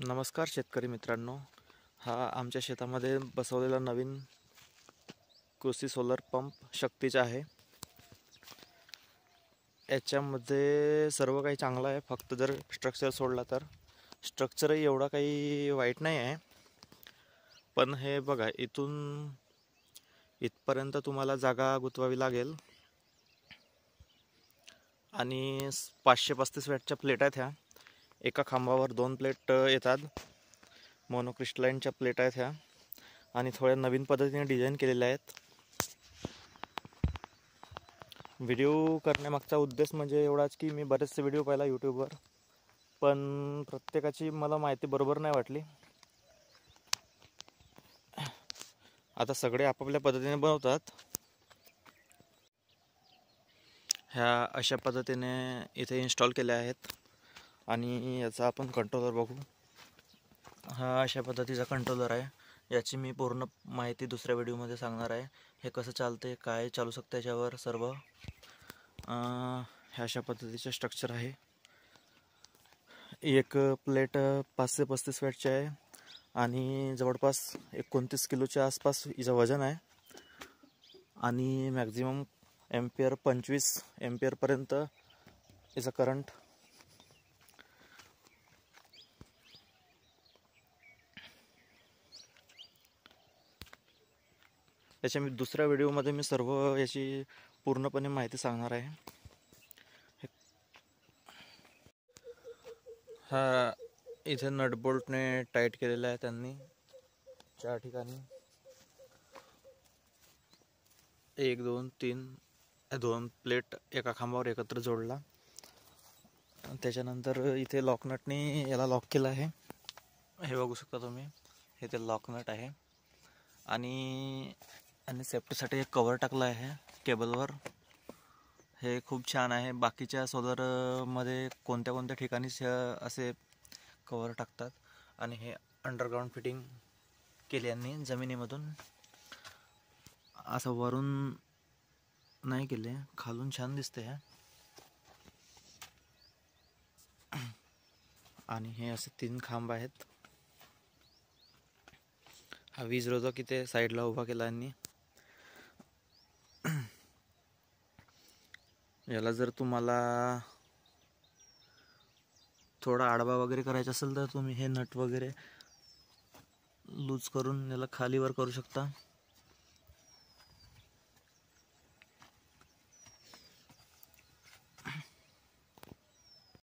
नमस्कार शेतकरी मित्रांनो, हा आमच्या शेतामध्ये बसवलेला नवीन कृषी सोलर पंप शक्तीचा आहे। याच्यामध्ये सर्व काही चांगलं आहे, फक्त जर स्ट्रक्चर सोडला तर स्ट्रक्चरही एवढा काही वाईट नाही आहे। पण हे बघा, इथून इथपर्यंत तुम्हाला जागा गुंतवावी लागेल आणि 535 वॅटच्या प्लेट आहेत। ह्या एका खांबावर 2 प्लेट येतात, मोनोक्रिस्टलाइनच्या प्लेट आहेत ह्या आणि थोड्या नवीन पद्धतीने डिझाईन केलेल्या आहेत। व्हिडिओ करण्यामागचा उद्देश म्हणजे एवढाच की मी बरेचसे व्हिडिओ पाहिला यूट्यूबवर, पण प्रत्येकाची मला माहिती बरोबर नाही वाटली। आता सगळे आपापल्या पद्धतीने बनवतात। ह्या अशा पद्धतीने इथे इन्स्टॉल केल्या आहेत आणि याचा आपण कंट्रोलर बघू। हा अशा पद्धतीचा कंट्रोलर आहे, याची मी पूर्ण माहिती दुसऱ्या व्हिडिओमध्ये सांगणार आहे। हे कसं चालते, काय चालू शकते याच्यावर सर्व। ह्या अशा पद्धतीचे स्ट्रक्चर आहे। एक प्लेट 535 वॅटची आहे आणि जवळपास 29 किलोच्या आसपास हिचं वजन आहे आणि मॅक्झिमम एम्पियर 25 एम्पियरपर्यंत याचा करंट। याच्या दुसऱ्या व्हिडिओमध्ये मी सर्व याची पूर्णपणे माहिती सांगणार आहे। हा इथे नट बोल्टने टाईट केलेला आहे त्यांनी 4 ठिकाणी, 1 2 3 2 प्लेट एका खांबावर एकत्र जोडला। त्याच्यानंतर इथे लॉक नटने याला लॉक केलं आहे, हे बघू शकता तुम्ही। हे ते लॉक नट आहे आणि सेफ्टीसाठी एक कवर टाकला आहे केबलवर। हे खूप छान आहे। बाकीच्या सोलरमध्ये कोणत्या कोणत्या ठिकाणी असे कवर टाकतात आणि हे अंडरग्राउंड फिटिंग केली यांनी जमिनीमधून, असं वरून नाही केले, खालून छान दिसते है। आणि हे असे 3 खांब आहेत। हा वीज रोधक इथे साईडला उभा केला यांनी। याला जर तुम्हाला थोडा आडवा वगैरे करायचा असेल तर तुम्ही हे नट वगैरे लूज करून याला खाली वर करू शकता।